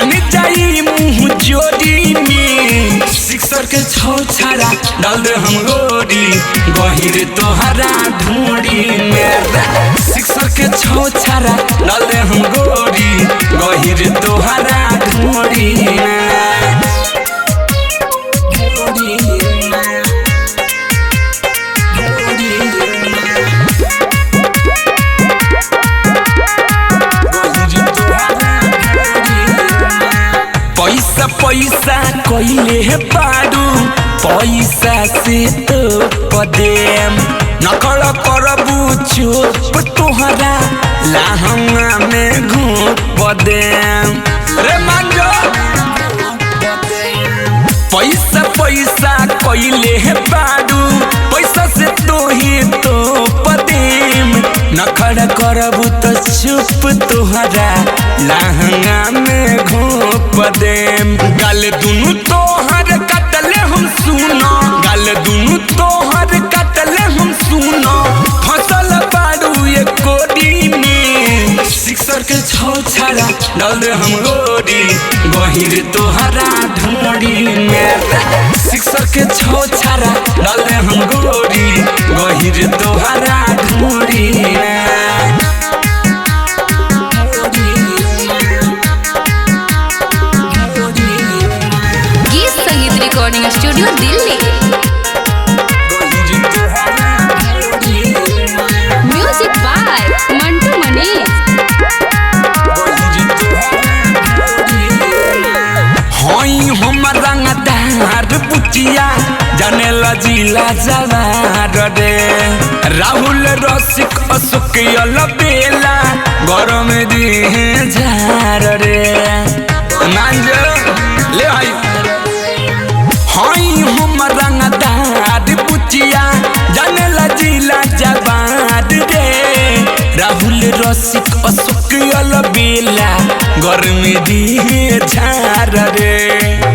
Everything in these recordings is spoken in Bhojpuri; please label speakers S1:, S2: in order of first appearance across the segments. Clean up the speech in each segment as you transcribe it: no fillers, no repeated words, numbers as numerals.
S1: जान जाई मुँह जोड़ी में सिक्सर के छौ छाड़ा डाल दे हम गोरी गहिर तोहरा ढूंढी में सिक्सर के छौ छाड़ा डाल दे हम गोरी गहिर तोहरा ढूंढी में पैसा पैसा कइले है बाडू पैसा से तो पदेम नकल करबू चुप तोहरा लहंगा में घूप देम रे मांगो पैसा पैसा कइले है बाडू पैसा से तो ही तो पदेम नखड़ करबू तो चुप तोहरा लहंगा में घूप देम गाल दुनु तोहर कटले हम सुनो गाल दुनु तोहर कटले हम सुनो फसल बाड़ू ये कोडी में सिक्सर के छौ छाड़ा डाल दे हम गोरी गहिर तोहरा ढूंढी में सिक्सर के छौ छाड़ा डाल दे हम गोरी गहिर तोहरा ढूंढी में
S2: recording studio Delhi music by Mantu Manish
S1: हई हम रंगदार पुचिया जाने लजीला जवार रे राहुल रसिक अशोक बेला गरम दी झार रे नांज ले आई हई हम रंगदार पुचिया जाने लजीला जवार रे राहुल रसिक अशोक बेला गरम दी झार रे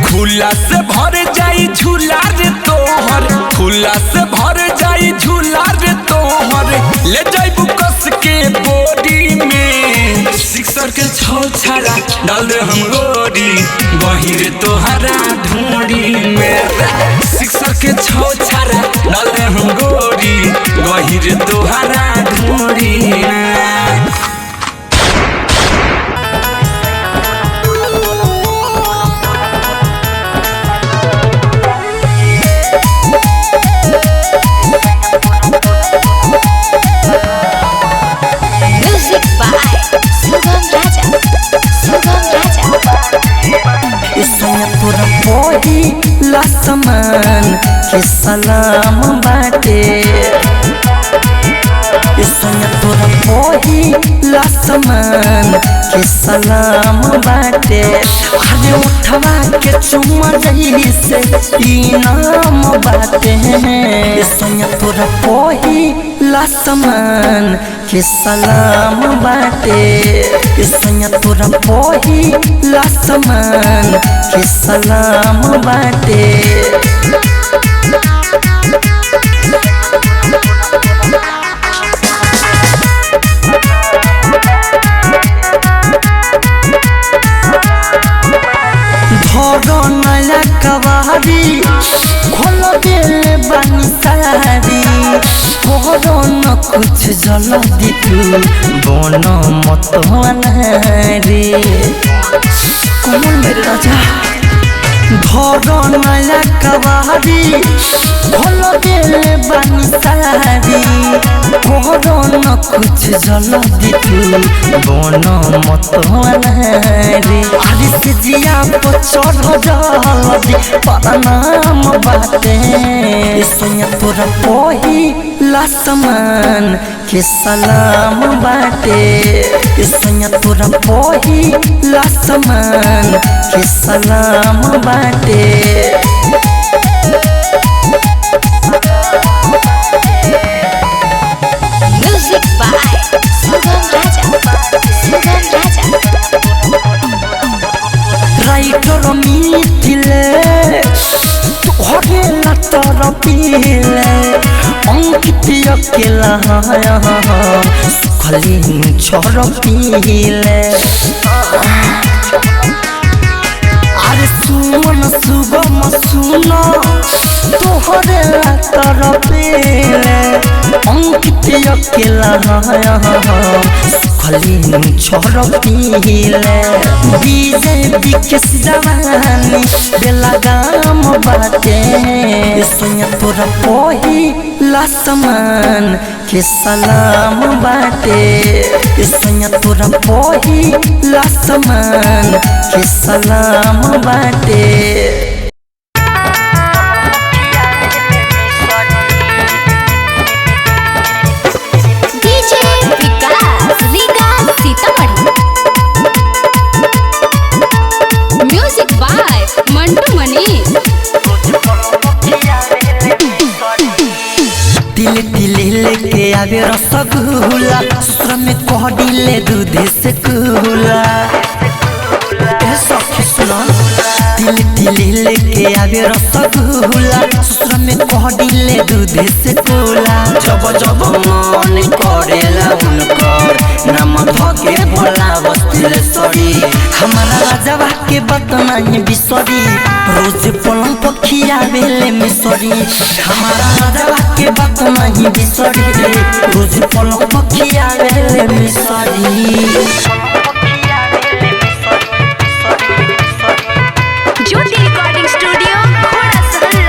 S1: खुला से भर जाई झूला रे तोहर खुला से भर जाई झूला रे तोहर ले जाइबू कस के बॉडी में सिक्सर के छौ छाड़ा डाल दे हम गोरी गहिर तोहरा ढूंढी में सिक्सर के छौ छाड़ा डाल दे हम गोरी गहिर तोहरा ढूंढी में
S3: समान के सलाम बाटे तोरा पहिला समान के सलाम बाटे अरे उठवा के चुमा जही से इनाम बाटे तोरा पहिला समान के सलाम बाटे तोरा पहिला समान के सलाम बाटे धरो नया कवारी खोल दिल बनी सारी धरो न कुछ जल दी तू बोनो मत अनहारी कौन मेरे राजा धरो नया कवारी खोल दिल बनी सारी धरो न कुछ जल दी तू बोनो मत अनहारी अरे से जिया को चढ़ जल्दी परनाम बाटे सोनिया तोरा पहिला समान के सलाम बाटे सोनिया तोरा पहिला समान के सलाम बाटे
S2: music by Sugam Raja
S3: writer मिथिले तोहरे लतर पीले अंकित अकेला सुखली छोड़ पीले अकेला तरपेले अंकित अकेला खली छोड़ पीले विजय विकेश जवानी बेला गाम बाटे सोया तोरा पहिला समान के सलाम बाटे सोया तोरा पहिला समान के सलाम बाटे
S2: DJ Vikas Riga Sitamarhi. Music by Mantu Manish.
S3: दिल दिल लेके आवे रसगुल्ला ससुर में कह दिले दूध से कुला सखी सुना दिल दिल लेके आवे रसगुल्ला ससुर में कह दिले दूध से कुला जब जब मन करेला उनकर नाम धके भोला बस्तिल सरी हमारा राजवा के बतनाई बिसरी रोज पलंग पखिया बेले में सरी हमारा राजवा के बतनाई बिसरी रोज पलंग पखिया बेले में सरी
S2: ज्योति रिकॉर्डिंग स्टूडियो घोड़ा सहल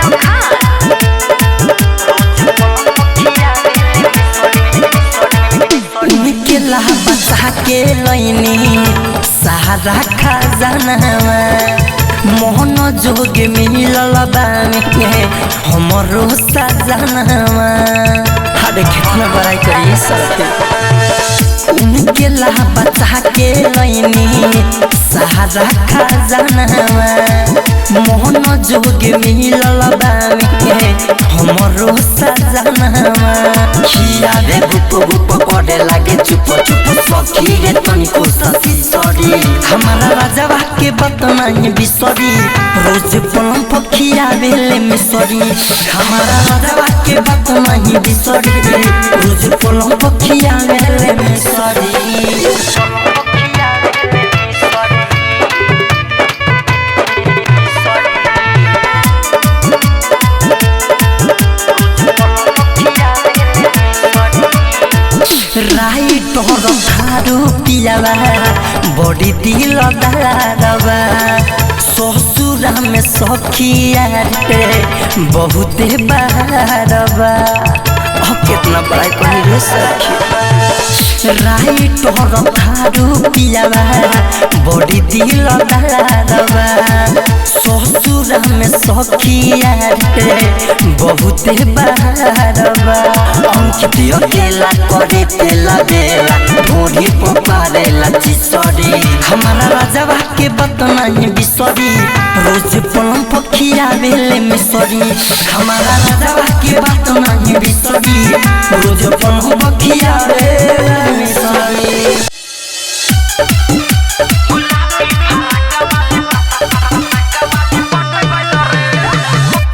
S3: निकला बचा के लैनी सहारा खजानावा मोहन जोग मिलल बानी हमरो सजनावा हरे कितना बड़ाई करिए सबके उनके ला बचा के लैनी सहारा खजानावा मोहन जोग मिलल बानी हमरो सजनावा खिया रे गुप गुप करे लागे चुप चुप सखी रे तनिको ससी सरी हमारा राजवा के बतनाई बिसरी रोज पलंग पखिया बेले में सरी हमारा राजवा के बतनाई बिसरी रोज पलंग पखिया बेले में सरी राई तोर खारू पियावा बड़ी दिल दारवा ससुरा में सखिया रे बहुते बारवा कितना बड़ाई करी रे सखी राई तोर खारू पियावा बड़ी दिल दारवा ससुरा में सखिया रे बहुते बारवा अंकित अकेला करे तेला बेला ढोरी पपारेला चिसरी हमारा राजवा के बतनाई बिसरी रोज पलंग पखिया बेले में सरी हमारा राजवा के बतनाई बिसरी रोज पलंग पखिया बेले में सरी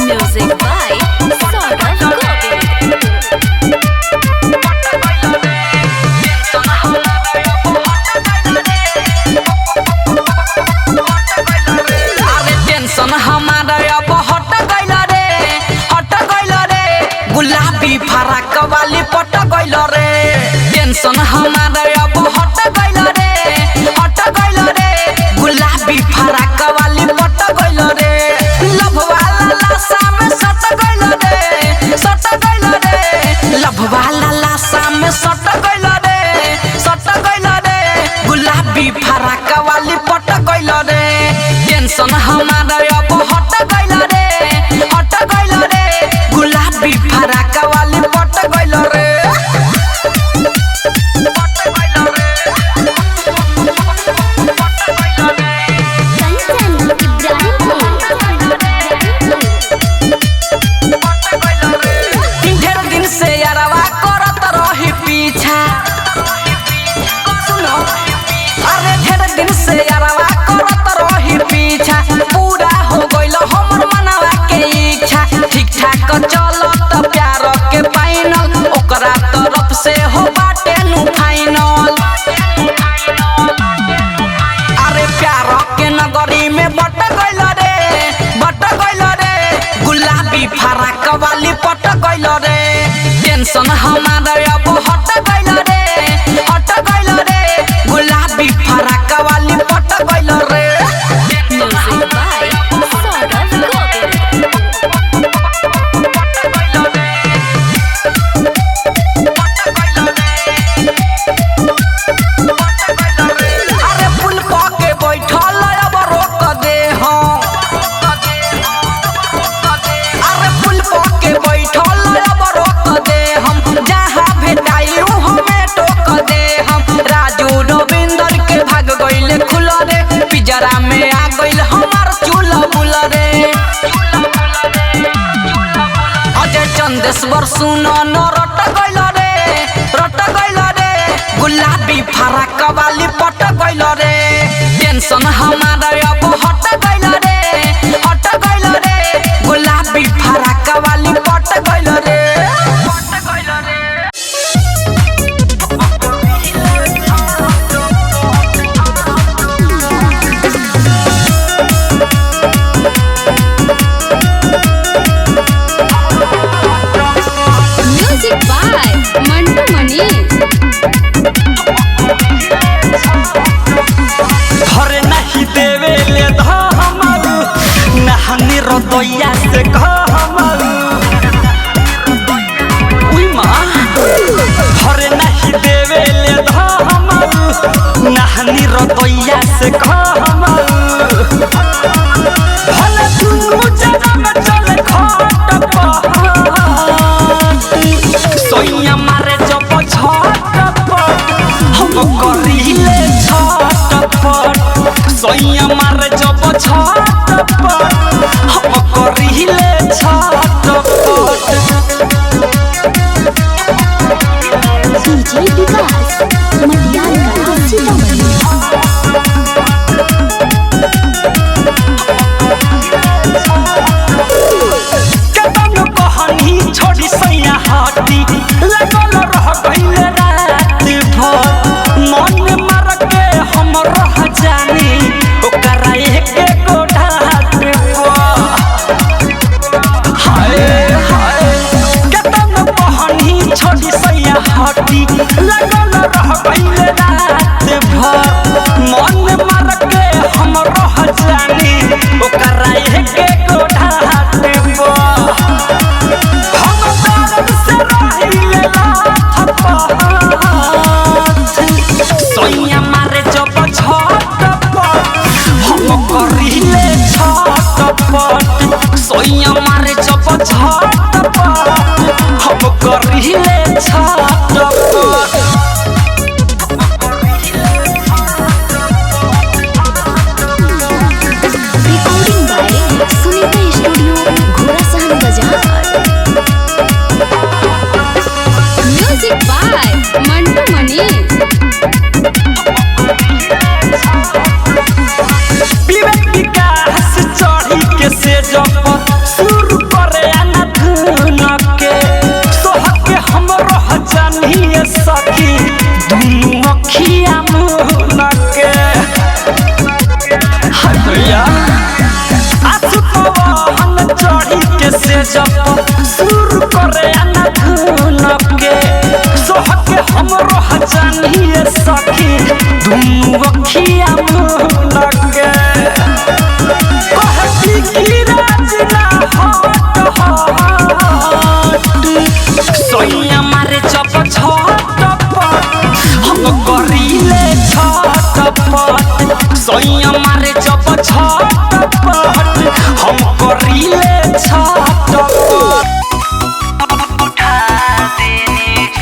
S2: म्यूजिक बाय सौरभ गोविंद।
S1: हमारा अब हट गइल रे गुलाबी फराक वाली पट गइल रे टेंशन हमारा अब हट गइल रे गुलाबी फराक वाली पट गइल रे लव वाला लाशा में सट गइल रे लव वाला लाशा में सट गइल रे गुलाबी फराक वाली पट गइल रे टेंशन हमारा अब हट गइल रे गुलाबी फराक वाली पट गइल रे
S2: कंचन इब्राहिमपुर।
S1: ढेर दिन से यारवा करत रही पीछा सुनो अरे ढेर दिन से यारवा करत रही पीछा
S3: टेंशन हमारा अब हट गइल रे गुलाबी फराक वाली पट गइल रे
S2: Music by Saurav Govind.
S3: अरे पुल पाके बैठल अब रोक दे हम अरे पुल पाके बैठल अब रोक दे हम जहाँ भेटाई हमें टोक दे हम राजू रविंदर के भाग गइले खुल रे पिजरा में आ गइल हमार चूल्हा बुल रे अजय चंदेश्वर सुनो न रट गइल रे गुलाबी फराक वाली पट गइल रे टेंशन हमारा अब हट गइल रे गुलाबी फराक वाली पट गइल रे
S2: Music by Mantu Mani.
S3: घर नहीं देवे ले हमर नहनी रतोया से हमर उई मां घर नहीं देवे ले हमर नहनी रतोया से हमर भले दुनु जगह में चले खट सोइया मारे जब छटपट हम करिले छटपट सोइया मारे जब छटपट हम करिले छटपट
S2: DJ Vikas, Matiyan Kala Sitamarhi.
S3: केतन कहानी छोड़ी सैया हटी लगल रह गइले रात भर मन मार के हम रह जानी ओकरा एक गोढ़ात हाय केतन कहानी छोड़ी सैया हटी लगल रह गइले रात भर मन मार के हम रह जानी ओकरा एक गोढ़ात हम दर्द से रहिले सोइया मारे जब छटपट हम करिले छटपट सोइया मारे जब छटपट हम करिले छटपट
S2: Recording by Sunita Studio, Ghorasahan Bazaar. Music by Mantu Mani.
S3: विवेक विकास चढ़ी के से जब शुरू करे आना धुन के सोहग के हम रह जानिए सखी दुनू अखिया मुन के हाय भैया आसु पवन चढ़ी के से जब शुरू करे आना धुन के सोहग के हम रह जानिए सखी दुनू अखिया मुन के कहती की राजना हट सोइया मारे जब छटपट हम करिले छटपट सोइया मारे जब छटपट हम करिले छटपट उठा देने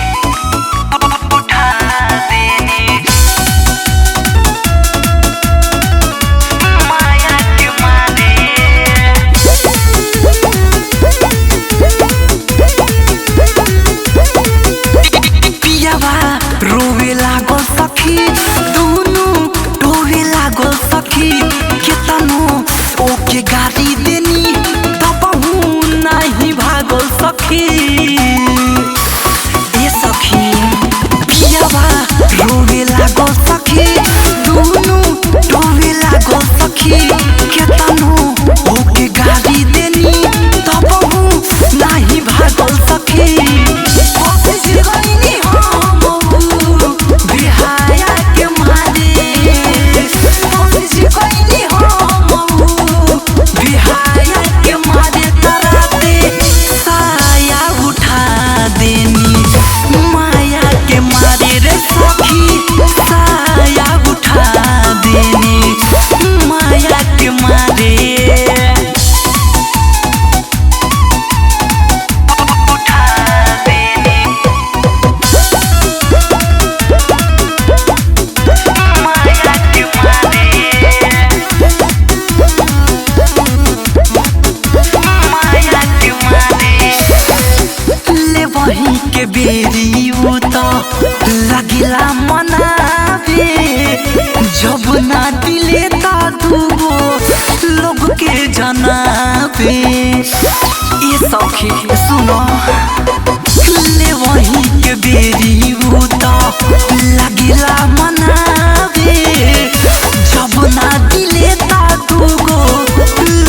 S3: लागिला मनावे जब ना दिले ता दूगो लोग के जनावे। ये सखी सुनो ले वही के बेरी बूता लागिला मनावे जब ना दिले ता दूगो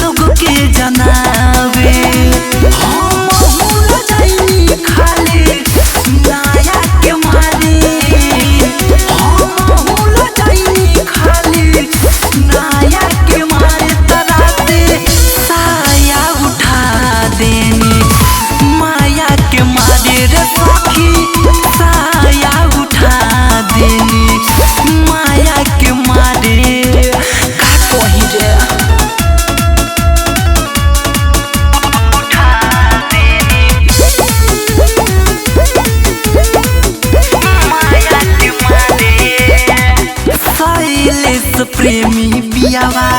S3: लोग के जनावे। हम भूल जाइनी खाली नाया के मारे, हम भूल जाइनी खाली नाया के मारे। तराते साया उठा देनी माया के मारे रे सखी, साया उठा देनी माया के मारे। का कही रे शैलेश प्रेमी बियावा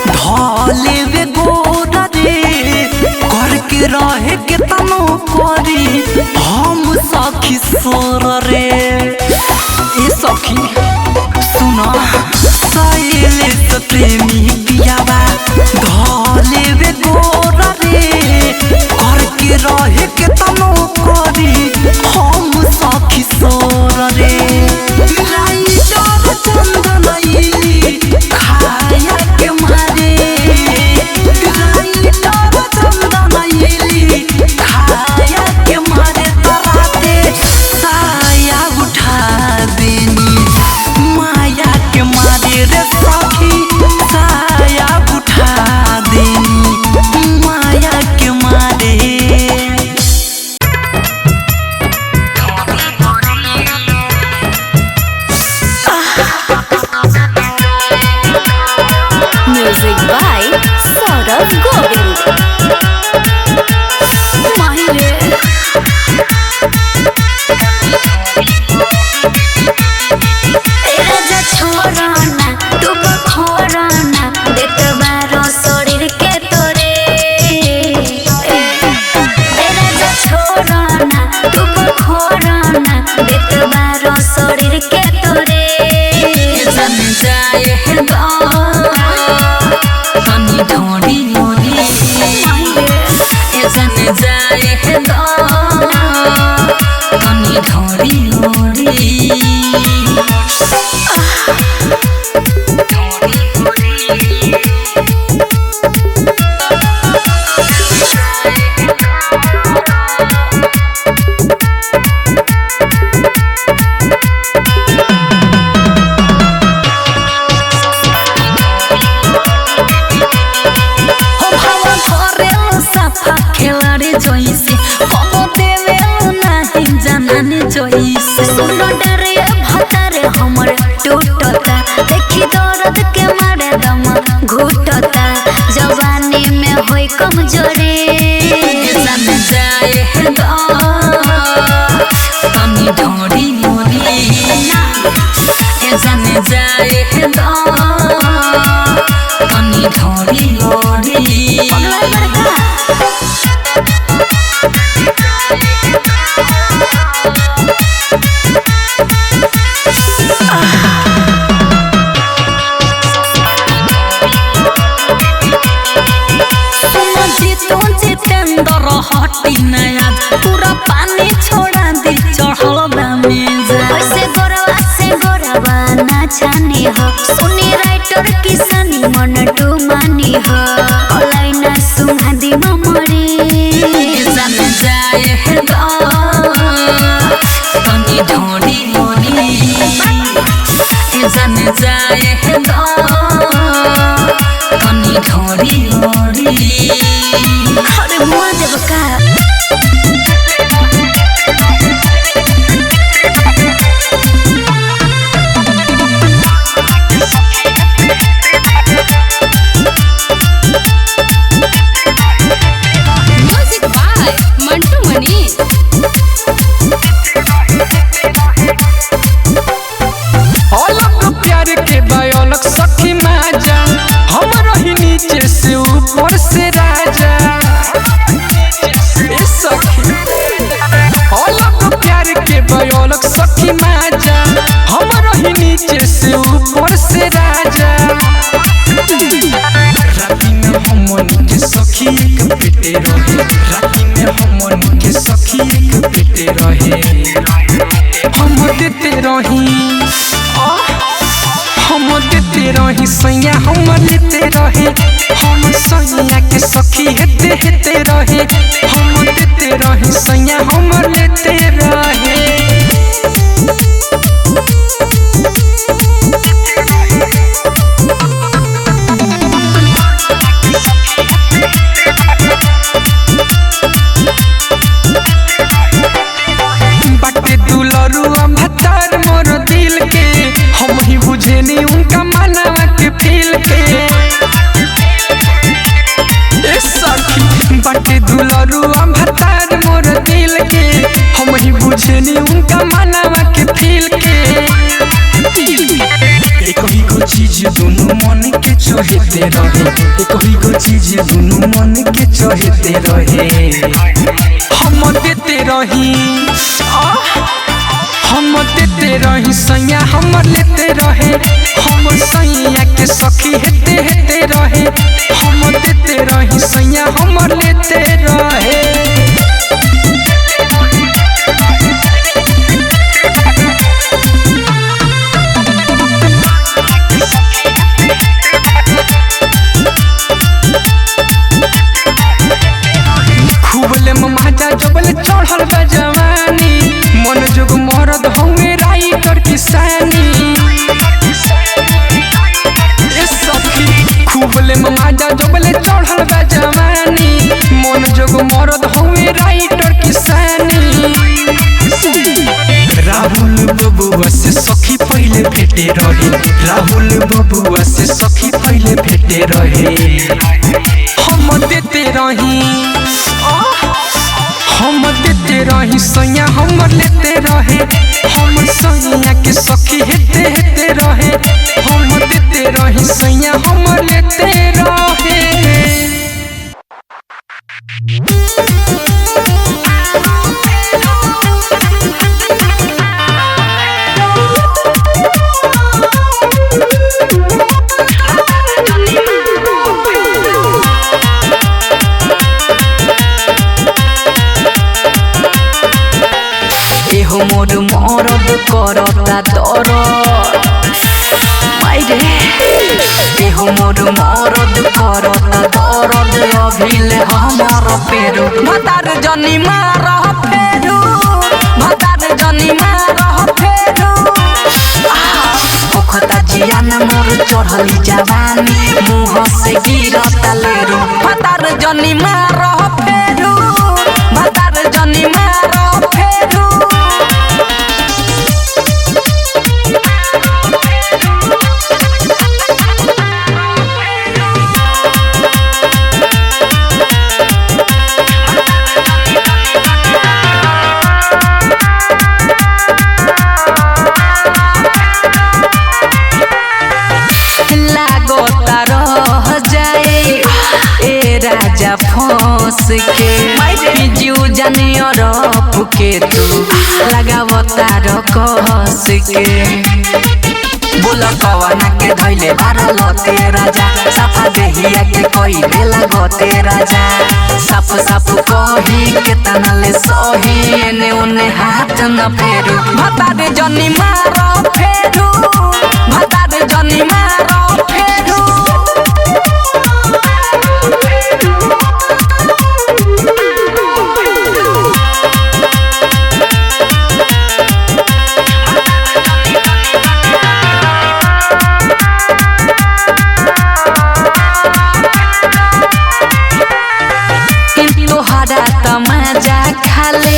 S3: ढले वे गोरा रे करके रहे के तनो करी हम सखी सोर रे। ए सखी सुनो शैलेश प्रेमी बियावा ढले वे गोरा रे करके रहे के तनो करी हम सखी सोर रे। चंदन खाया के मारे, चंदन खाया के मारे। तराते साया उठा देनी माया के मारे रे सखी, साया उठा देनी माया के मारे।
S2: Music by Saurav Govind. Mahire. राजा छोड़ना तू बखोरना देत बारो शरीर के तोरे। राजा छोड़ना तू बखोरना देत बारो शरीर के तोरे। जन जाए है कनी ढोड़ी मोरी, जन जाए है कनी ढोड़ी मोरी। खेलाड़ी जोइसे हम देवे नहीं जानने जोइसे। सुनो डरे भतारे हमर टूटता देखी दर्द के मारे दम घुटता जवानी में होई कमजोरी। जन जाए है कनी ढोड़ी मोरी, जन जाए है कनी ढोड़ी मोरी। जितेंद्र हटी नया पूरा पानी छोड़ा दी चढ़ल मेज। ऐसे गोरवा से गोरवा ना जानी हो सुनी राइटर किसानी मन टू मानी हो लाइना सुना दी ममरी। जन जाए है कनी ढोड़ी मोरी, जन जाए है कनी ढोड़ी मोरी। अरे मुआ देव का म्यूजिक बाय मंटू मनी।
S1: अलग प्यार के बायोलक सखी माजा हम रही नीचे से ऊपर से राजा। सखी अलग प्यार के बायोलक सखी माजा
S4: ऊपर से राजा राती में हमन के सखी एक पेटे रहे राती में हमन के सखी एक पेटे रहे हम देते रही सैया हम लेते रहे हम सैया के सखी हेते रहे हम देते रही सैया हम लेते रहे बाटे दुलरुआ भतार मोर दिल के हम ही बुझेनी उनका मनवा के फील के ए सखी बाटे दुलरुआ भतार मोर दिल के हम ही बुझेनी उनका मनवा के फील के एक ही को चीज दोनों मन के चाहते रहे एक ही को चीज दोनों मन के चाहते रहे हम देते रही सैया हम लेते रहे हम सैया के सखी हेते रहे हम देते रही सैया हम लेते रहे खूबले ममाजा जबले चढ़ल बा जवानी मन जोग मरद होंगे राइटर किसानी ए सखी खूबले ममाजा जबले चढ़ल बा जवानी मन जोग मरद होंगे राइटर किसानी राहुल बबुआ से सखी पहले भेटे रहे राहुल बबुआ से सखी पहले भेटे रहे हम देते रही सैया हम लेते रहे हम सैया के सखी हेते रहे हम देते रही सैया हम लेते रहे
S2: मोर मरद करता दर मायरे देह मोर मरद करता दरद अभिले हमर पेरू भतार जनी मार फेरू भतार जनी मार फेरू ओखता जियान मोर चढ़ली जवानी मुँह से गिरता लेरू भतार जनी मार फेरू भतार जनी मार फेरू राजा फंस के जीव जानियो रप के तू लगावता रकस के बोल कवना के धैले बारल ते राजा साफा देहिया के कोई बेला गोते राजा साफ साफ कही के तनले सही एने उने हाथ न फेरू भतार जनी मार फेरू भतार जनी मार फेरू तमाजा खाले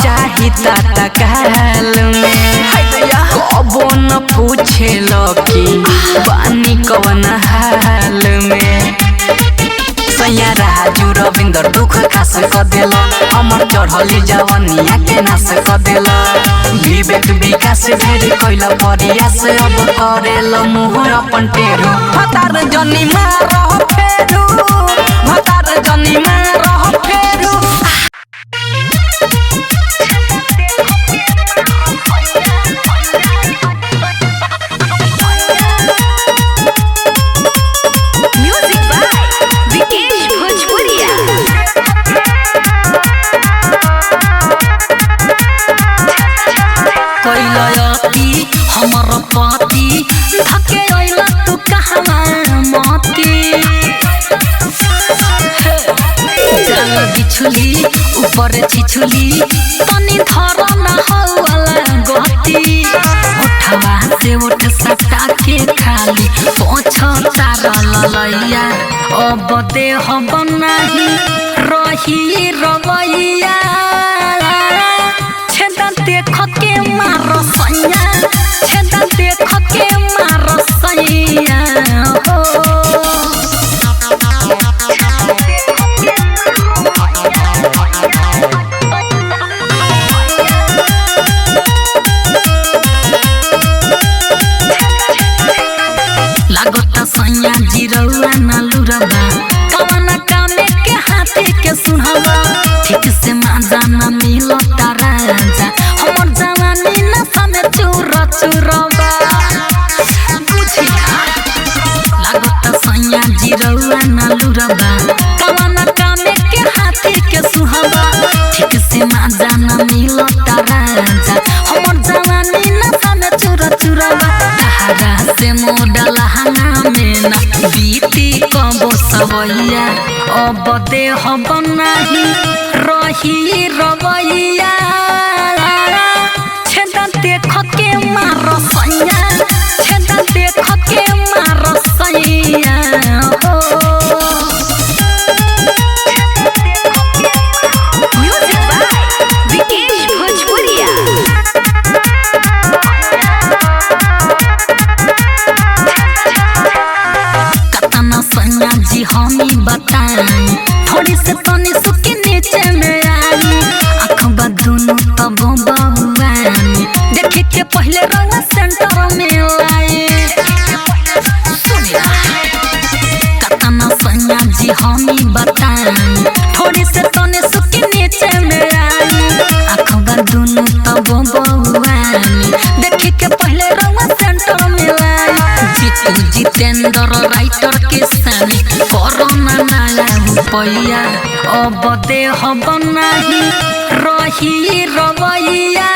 S2: चाही ताता काल में कबो न पूछे लकी पानी कवन हाल में सैया राजू रविंदर दुख खास क देल हमर चढ़ली जवनिया के नाश क देल विवेक विकास ढेर कैल प्रयास अब करेल मुहर अपन टेरू भतार जनी मार फेरू भतार जनी मार फेरू छुछुली ऊपर छिछुली तनी धर ना हवाला गति उठवा से उठ सटा के खाली पोछ तार ललैया अब देह बनाही रही रवैया छेदा देख के मार सैया छेदा देख के मार सैया हो लागता सैया जिरौआ ना लुरबा कवना कामे के हाथे के सुनहबा ठीक से माजा ना मिलता राजा हमर जवानी ना समे चूर चूरबा बुझिया लागता सैया जिरौआ ना लुरबा कवना कामे के हाथे के सुनहबा ठीक से माजा ना मिलता राजा हमर जवानी ना समे चूर चूरबा तारा से मोडल हंगा में ना बीती कबो सवैया अब देह बनाही रही रवैया छेदा देख के मार सैया छेदा देख के मार सैया हो म्यूजिक बाय विकेश भोजपुरिया सैया जी हमी बताई थोड़ी से तनी सुके नीचे में आई आँख दुनु तब बहुआनी देखे के पहले रंग सेंटर में लाए सुनिया कतना सैया जी हमी बताई थोड़ी से तनी सुके नीचे में आई आँख दुनु तब बहुआनी देखे के पहले रंग सेंटर में लाए जीतू जितेंद्र राइटर के सानी कोरोना नाला रुपैया अब देह बनाही रही रवैया